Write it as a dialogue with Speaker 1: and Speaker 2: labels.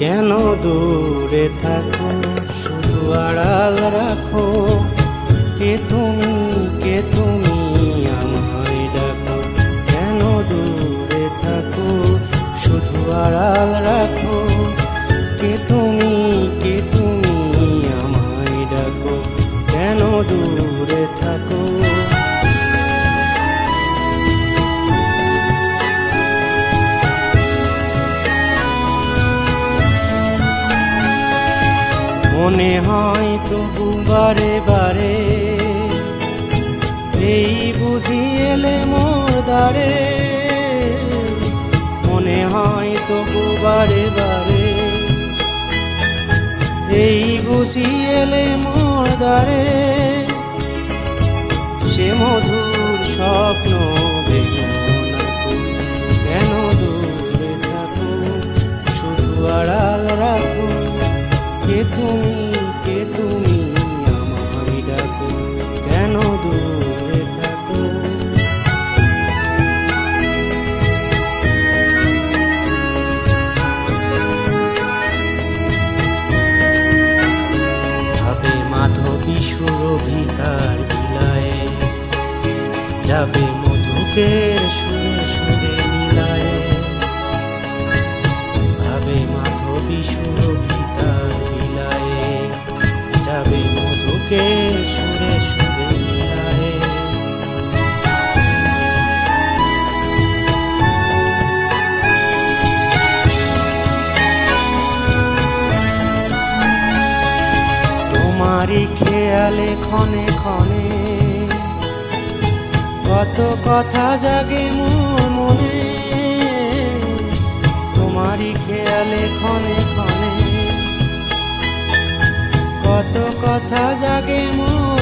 Speaker 1: কেন দূরে থাকো, শুধু আড়াল রাখো। কে তুমি আমায় ডাকো। কেন দূরে থাকো, শুধু আড়াল রাখো। কে তুমি আমায় ডাকো। কেন দূরে থাকো। মনে হয় তবু বারে বারে, এই বুঝি এলে মোর দ্বারে। মনে হয় তবু বারে বারে, এই বুঝি এলে মোর দ্বারে। সে মধুর স্বপ্ন ভেঙো নাকো। কেন দূরে থাকো, শুধু আড়াল রাখো। কে তুমি আমায় ডাকো। কেন দূরে থাকো। ভাবে মাধবী সুরভিতার বিলায়ে, যাবে মধুকের সুরে সুরে মিলায়ে। ভাবে মাধবী সুরভিতার বিলায়ে, যাবে মধুকের সুরে সুরে মিলায়ে। তোমারই খেয়ালে ক্ষণে ক্ষণে, কত কথা জাগে মোর মনে। তোমারই খেয়ালে ক্ষণে ক্ষণে, কত কথা জাগে মোর